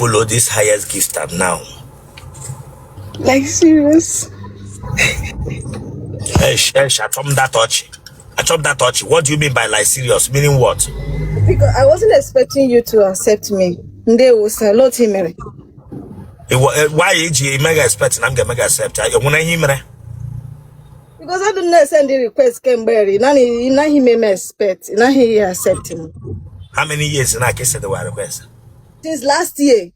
follow this highest gifter now. Like serious? Hey, I chop that touch. I chop that touch. What do you mean by like serious? Meaning what? Because I wasn't expecting you to accept me. There was a lot in me. Why you mega expecting I'm gonna mega accept? You wanna hear me? Because I didn't send the request Camery. Now he made me expect. Now he accept him. How many years in I can say the word request? Since last year.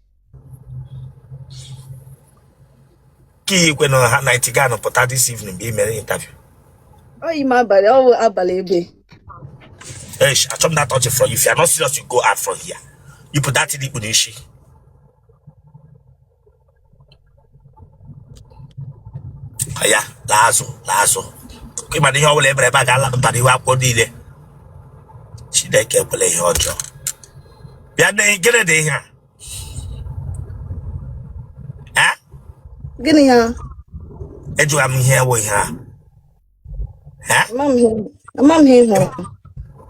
Key when 90 Ghana put out this evening be many interview. Oh, you my bad. Oh, Abalebe. Hey, I chop that touch from you. If you're not serious, you go out from here. You put that in the Unishi. Aya, Lazo. Okay, but you will ever back a but you are body. She they can play your job. Yeah, they get a day here. Huh? Guinea. Edu am here with her. Huh? Mom here.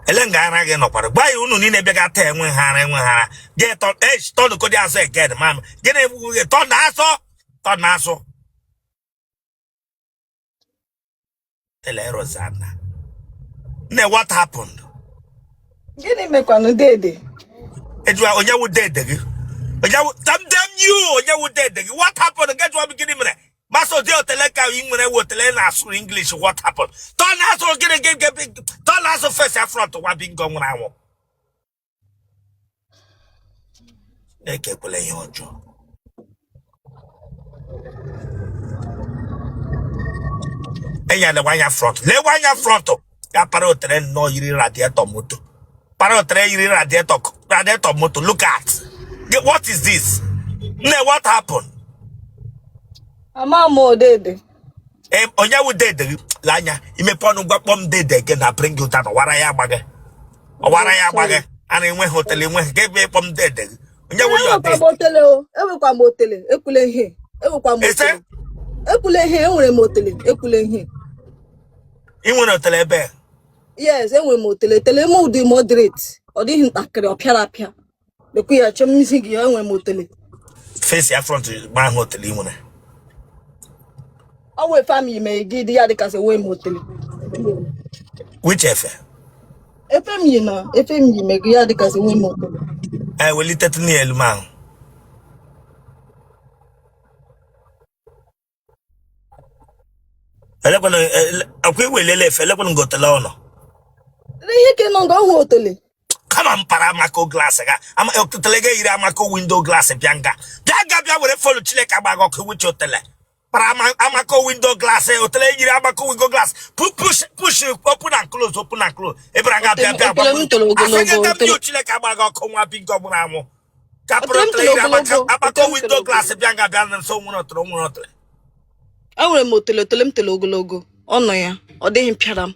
Elengana again no para. Why you no need a bigger time when hara get on edge turn the code answer again, ma'am. Get a turn naso. Tell Rosanna. Now what happened? Guinea make one day. Edu onya wo dead. Onya damn you onya wo dead. What happened? Get what beginning me. Maso de Otele ka English Otele na so English what happened? Turn naso get turn naso first and front what been going on. Eke play your job. Enya le wanya front. Le wanya front. Ya para Otele no yiri radiator moto. Para Otele yiri radiator moto. Look at. What is this? Ne what happened? Amamo dede. Onya wo dede lanya. Ime ponu gwa pom dede again na bring you down. Wara ya gbage. Ana enwe hotel enwe gebe pom dede. Onya wo yo dede. Otele o. Ewekwa motele. Ekule ihe. Ewekwa motele. Ekule ihe enwere motele. Ekule ihe. Inwe hotel ebe. Yes, enwere motele. Tele mo di moderate. Odi ntakiri opia apia. Leku ya chemisi gi enwere motele. Face ya front ma hotel inwe. Our family may give the other case away motele. Which efe? FM na. FM may give the case away motele. I will it at near man. We will leave a level go to Lono. He cannot go hotel. Come on, Paramako glass. I'm a telega window glass. Bianca will follow Chileka with your tele. Amako window glass, Otele Amako window glass. Push, open and close. Ebranga Chileka Capro window glass, Bianca Ban, so one. I will motele telem telogo. Oh no, ya. Or they him piadam.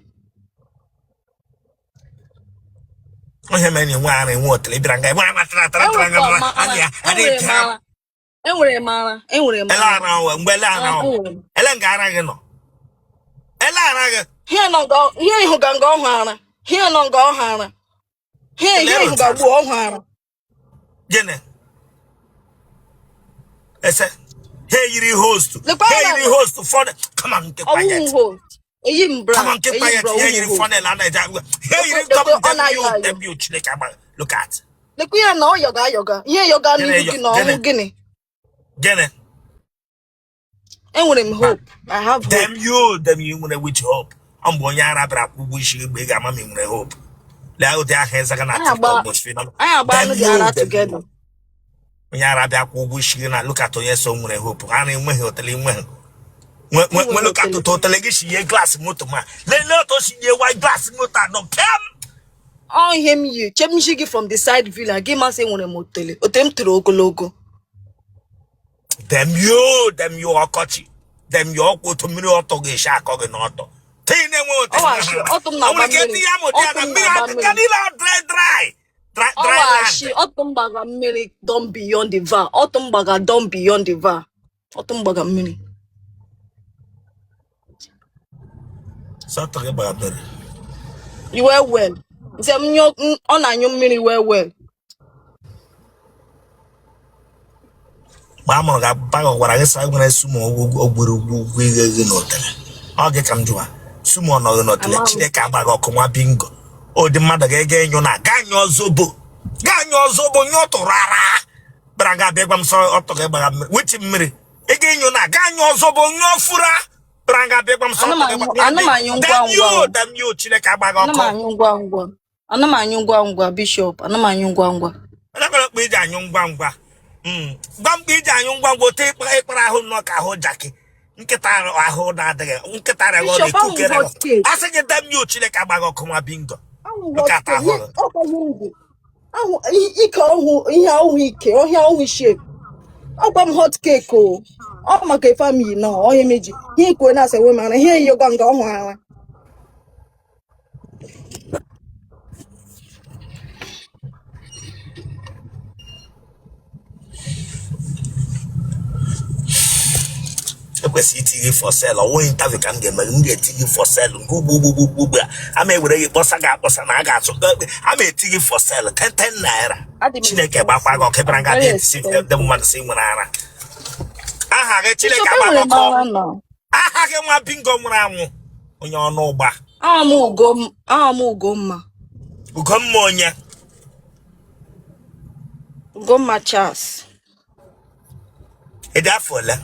I have many one and water. Ebranga, Enwere mara. Elangara. Here no go. Here who can go hana. Here no go hana. Here who can go hana. Jenny. I said, hey, you host. Hey, you host for the. Come on, get quiet. Come on, get quiet. Here you funny land. Here you come debut. Look at. Look, we are no yoga. Yeah, yoga. Guinea. Jenny. And with him hope. I have hope. Damn you with hope. I'm going to wish you big. I'm in hope. Now their hands are going to I am bound together. When you're wish you not look at your son with hope. I mean, when you're telling when look at the total legacy, a glass motor man. Let us see your white glass motor. No, come. Oh, him you. Chemishigi from the side villa. Give us a motel. Attempt to logo. Them you are coachy. Them you are go to me or to get shark or not. Take them out. I get the ammo. Dry. She Otumbaga Miri don't beyond the VAR. Otumbaga don't beyond the VAR. Otumbaga Miri. So talk about that. You were well. Say on a new mini well. Mama ga bago gwara gị sa gwara sumo ogburu ugwu ighe n'otele. Ọ gị ka m jụwa sumo nọ n'otele Chineke agbaghị ọkụ nwa bingo. Odi mmadụ ga-ege enyo na ganyo zobo nyo tụrara bara ga bịa gwa m sọ ọtọ ga gbara witi mmiri ege enyo na ganyo zobo nyo fura bara ga bịa gwa m sọ ọtọ ga gbara damyo Chineke agbaghị ọkụ. Anamanyu ngwa Bishop anamanyu ngwa. Ana kala kpe ji anyụ ngwa. Gbamgbe iji anyụ ngwa ote ịkpara ahụ nọ ka ahụ jaki nkịta ahụ na-adịghị nkịta arịa ọ na-ekukere asị gị damyo Chineke agbaghị ọkụ nwa bingo. Nkata ahụ ike ọhụ ihe ọhụ ike ọhịa ọhụ shape ọgba m hot cake o ọ maka family na onye meji ihe ikwe na asewe mara ihe yoga nga ọhụ ara ekwesịghị itinye for sale ọwụ interview ka m ga-eme m ga-etinye for sale nke ugbo ama ewere gị kpọsa ga-akpọsa na a ga-atụ ama etinye for sale 10 naira Chineke gbakwa gị ọkụ ịbara ga etisi ndị mmadụ si nwere ara aha gị Chineke agbaghị ọkụ aha gị nwa bingo nwụrụ anwụ onye ọnụ ụgba Ugomma onye Ugomma Charles ịdị afọ ole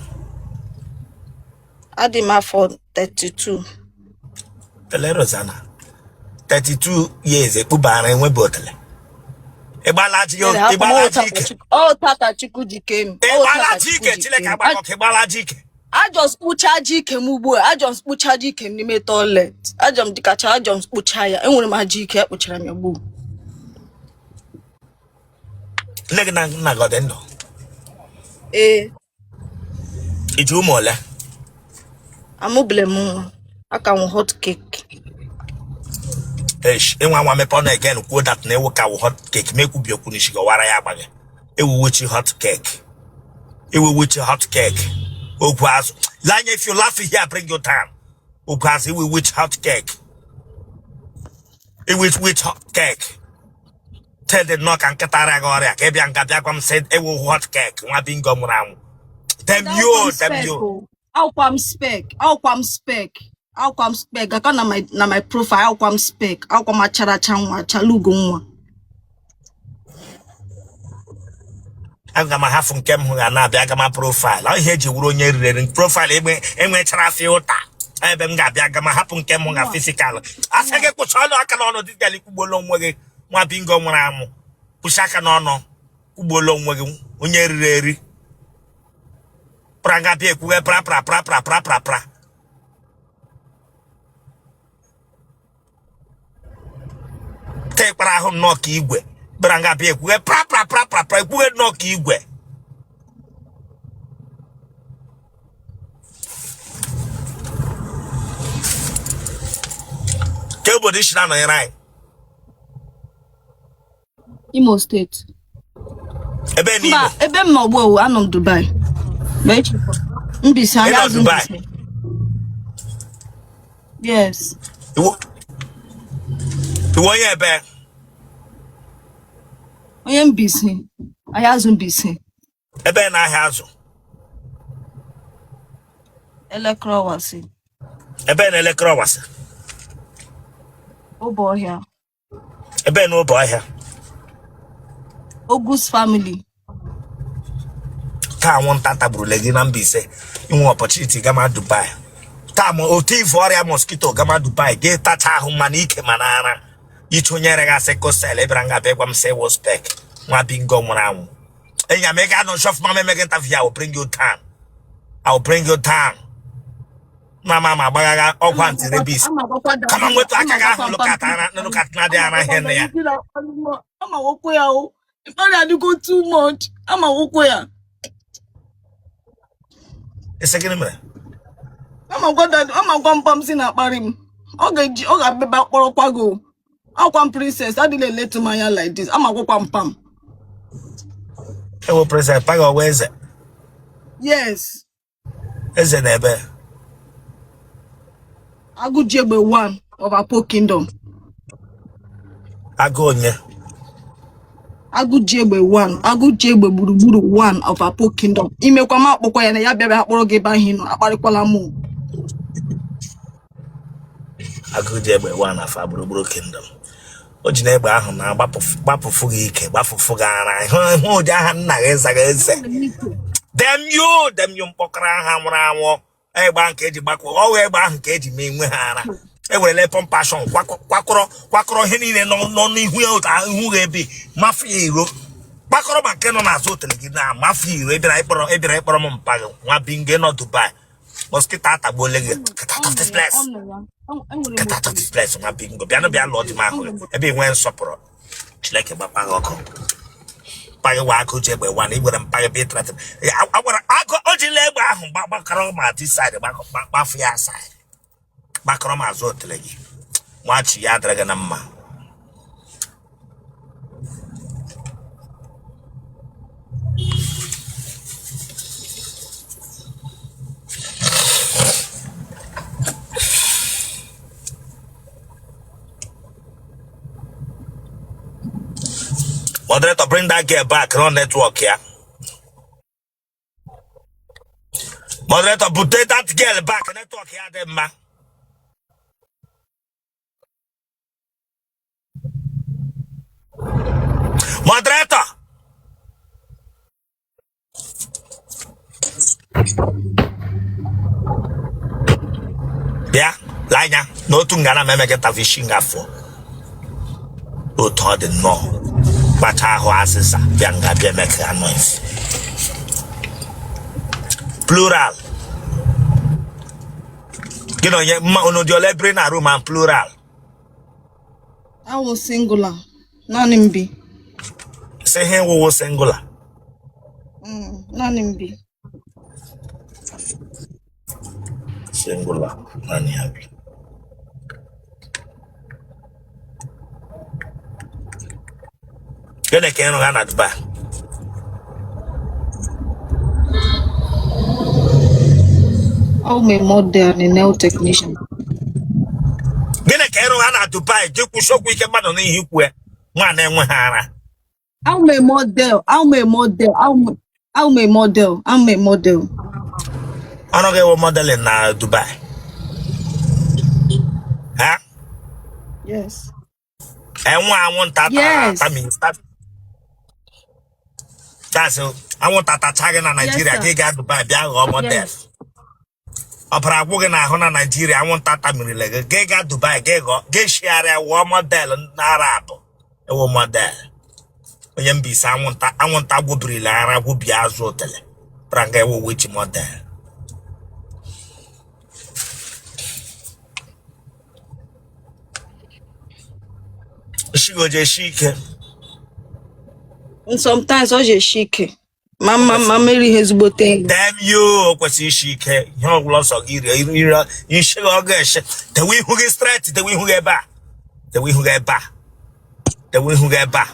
Adima for 32. Tele Rosanna 32 years ekpubara enwebe otele ịgbalaji ike Tata Chukwudi came. ịgbalaji ike Chineke agbakọ ka ịgbalaji ike I just kpuchaji ike m ugbu a just kpuchaji ike m n'ime toilet ajọ m dịkacha ajọ m kpucha ya enwere m aji ike akpuchara m ya gbu nne gị na nna gị ọ dị ndụ iji ụmụ ole amụbele m nwa aka m hot cake enwe nwa mepe ọnụ again kwuo dat na ewu ka wụ hot cake mekwubi okwu n'isi gọwara ya agbaghị ewuwechi hot cake okwu azụ lanya if you laugh here bring your time okwu azụ ewuwechi hot cake hot cake tell the knock and katara gị ọrịa ka ịbịa nga bịa gwa m sị ewu hot cake nwa bingo nwụrụ anwụ dem yo Alquam spec. Gaka na my profile alquam spec. Alquam achara chanwa chalugo nwa. Aga ma hafu nke m hụ ga na-abịa aga ma profile. Ọ ihe eji wuru onye rere profile enwe chara filter. Ebe m ga-abịa aga ma hapụ nke m ga physical. Asa gị kpụcha ọnụ aka n'ọnụ dịka ikwugbolo onwe gị nwa bingo nwụrụ anwụ. Kpụcha aka n'ọnụ kwugbolo onwe gị onye riri eri. Pranga bie kuwe pra. Te para ahụ nnọọ ka igwe. Pranga bie kuwe pra kuwe nnọọ ka igwe. Ke obodo isi na nọnyere anyị? Imo State. Ebe n'Imo. Ebe m n'ọgbọ anọ m Dubai. Mbisi anya azụ Dubai. Yes. Iwo onye ebe? Onye Mbisi. Ahịa azụ Mbisi. Ebe na ahịa azụ? Elekere ọwasị. Ebe na elekere ọwasị? Ụbọ ọhịa. Ebe na ụbọ ọhịa? Ogus family. Ka anwụnta tagburu gị na Mbaise inwe opportunity gama Dubai taa ma otu ife ọrịa mosquito gama Dubai gị tacha ahụ mana ike mana ara ichonyere gasị kosel ebere nga bịa gwa m sị wospek nwa bingo nwụrụ anwụ enya m ega nọ shof mama emege interview I will bring you down mama ma gbagagha ọgwụ antirebis kama nwetụ aka gị ahụ lụkata dị ara ihe nne ya ama wokwe ya o ọrịa adịgo too much ama wokwe ya ese gịnị mere ama gwa mpam si na akparị m ọ ga-abịaba kpọrọkwa go akwa princess adịla eletu m anya like this ama gwakwa mpam ewo princess paga ọwa eze yes eze na ebe Agụjegbe 1 of Apo Kingdom agụ onye Agujegbe one, Agujegbe Buruburu one of Apo Kingdom. Imekwa akpọkwa ya na ya bịa akpọrọ gị ebe ahụ nọ akparịkwala mụ. Agujegbe one of Aburuburu Kingdom. O ji na egbe ahụ na gbapụfụ gị ike, gbapụfụ gị ara. Hụ ụdị aha nna gị zaga eze. Dem you mkpọkọrọ ha nwụrụ anwụ. Egbe nke eji gbakọ, ọwụ egbe ahụ nke eji mee nwe ha ara. Ewele pompashon kwakọrọ ihe niile nọ n'ihu ya ụta ihu ga-ebi mafia iro gbakọrọ ma nke nọ n'azụ Otele gị na mafia iro ebira ịkpọrọ m mpa gị nwa binge nọ Dubai mosquito atagbuole gị get out of this place nwa bingo bịa lụọ dị m ahụ ebe enwe nsọpụrụ Chineke gbapa gị ọkụ mpaghị wa akụ ji egbe nwa na igbere mpaghị bụ ịtrat agwara akụ o jila egbe ahụ gbakọrọ ma dị side gbafụ ya side bakọrọ mazụ Otele gị nwachi ya adịrị gị na mma Moderator, bring that girl back on network here. Moderator, put that girl back on network here, then, ma. Moderator. Yeah, Lanya, no tungana meme get a fishing afo. No told the no. But how asses Bianga be make a noise. Plural. You know, you bring a room and plural. I was singular. None in B. Say him who was singular. None in B. Singular. None happy. Get a can run at back. Oh, my model and nail technician. Get a can run at Dubai. You push up with a man on the hip where one and one hara. I'm a model. I'm a model. I'm a model. I'm a model. I don't get a model in Dubai. Huh? Yes. And one I want that. Yes. I mean, that's I want that China Nigeria. Yes, They got Dubai. They are model. Yes. Opera working at Hona Nigeria. I want that family like gay got Dubai. Gay share a war model and Arab. A war model. Yambis, I want that would be Lara would be as Otele. Pranga will witch model. She go just chic. And sometimes I just shake. Mama Mary has bote. Damn you, was she chic? You lost of you should all gush. The way who gets straight, the way who get back. The way who get back. The way who get back.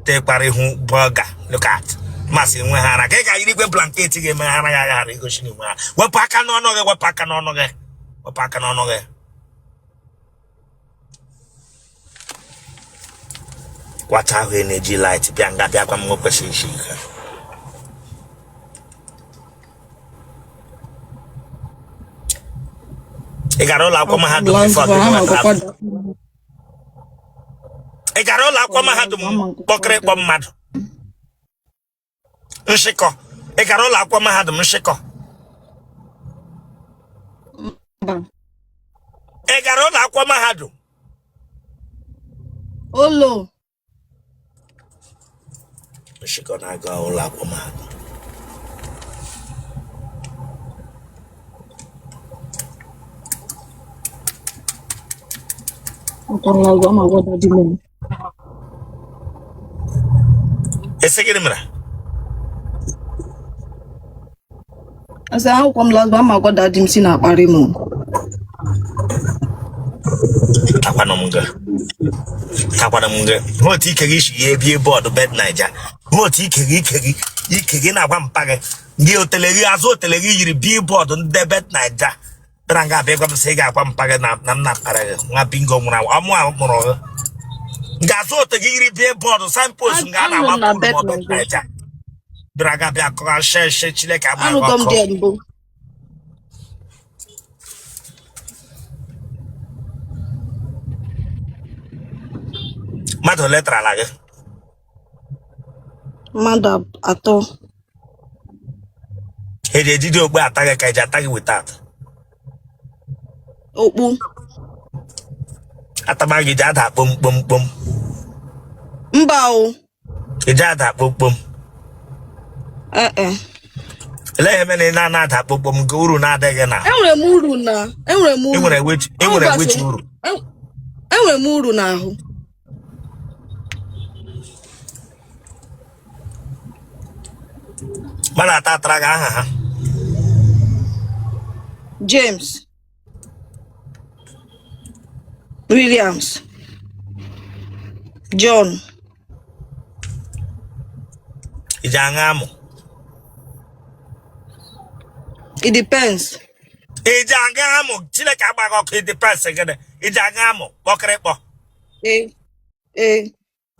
Take party who burger. Look at Massy when I get a blanket again. I go she. What pack on what pack on what pack on what have energy light? Bianga Biaka Mokashi. I got all our common had to I got all our common had to pocket bomb mad. Unshiko. I got all our common had to Mushiko. I got all our common had to. Olo. Mushiko, I got all our common. I said, how come last time I got that dim sin at Parimo? Tapanamunga. What he can be aboard the bed, Niger. What he can have one packet. Gil Otele be aboard on the bed, Niger. Tranga beg up say one packet, I'm not bingo. I'm one more. Gazo to give billboard signpost ngana mapulu mo beja. Braga bia ko share chile ka ma ko. Mato letra lage. Manda ato. He did ogbe attack ka attack with that. Okpu. Atabagi jada bum. Mbao. Ijada bum. Ele me na da bum guru na adege na. Enwere muru na. Enwere which uru. Enwere muru na ahụ. Mana ta traga aha. James Williams John Ijangamo. It depends. Ijangamo. Chile ka ba ko it depends again. Ijangamo. Bokrepo.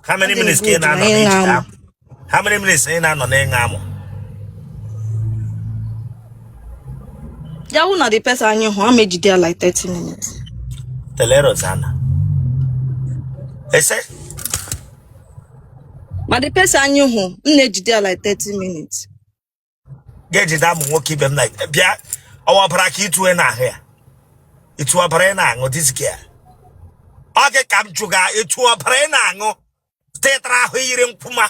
How many minutes can I know? How many minutes in I know ngamo? Ya una the person you how made you there like 30 minutes. Telero Zana. Ese? Ma the person you who made you there like 30 minutes. Get it up and keep them like Bia our braki to an here. It's a brena or this gear. Okay, come sugar, it's a brena. Tetra hearing Puma.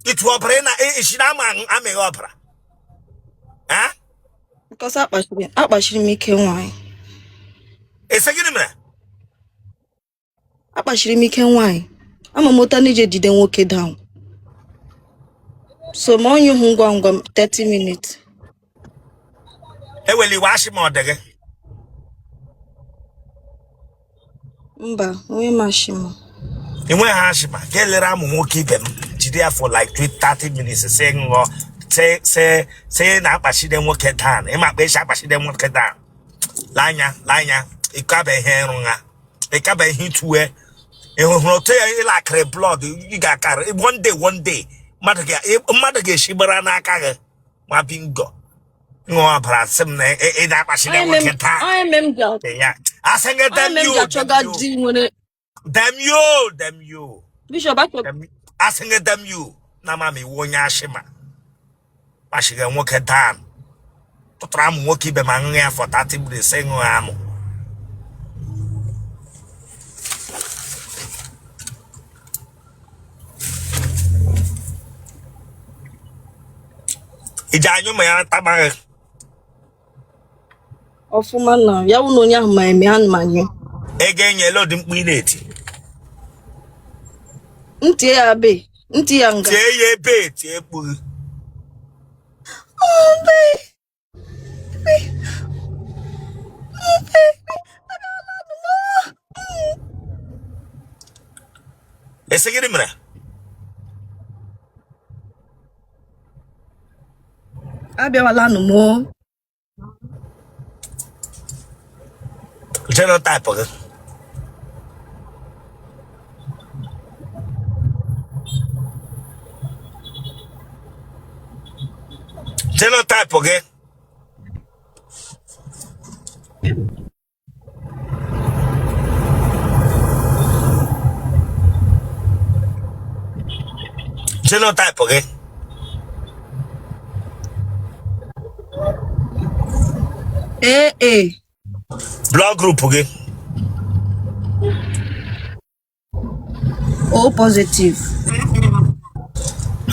It's a brena, Ishinaman, I'm a opera. Huh? Because I should make wine. A second minute. I should make wine. I'm a motor ninja didn't walk it down. So more you who go 30 minutes. Hey, will you wash him or dagger? Mba, we mash him. You went Hashima, get the ram won't keep him. She there for like 30 minutes saying or say now, but she didn't work it down. It might be sharp, but she didn't work it down. Lanya, it can't be hair on her. It can't be hit to it. It will tell you like a blood. You got carried one day. Mother get Shibarana Kaga, my bingo. No, perhaps some it up as she didn't work it down. I am Yeah, I sang it, damn you. Bishop, I sang it, damn you. Namami, Wonyashima. I should work it down. To try and work it among here for 30 minutes saying, I'm. Ijanyo may tabang. Ofumana, ya uno nya my man manyo. Again, yellow didn't win it. Nti yanga. Ye bait, ye boo. Oh, babe. A second minute. Abia no more. General type of it. General type of it. General type of it. Blood group again. O positive.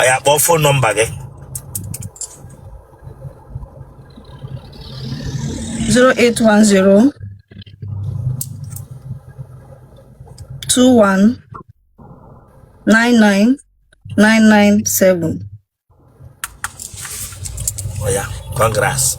I have a phone number again. 0810 21 99 997. Oh yeah, congrats.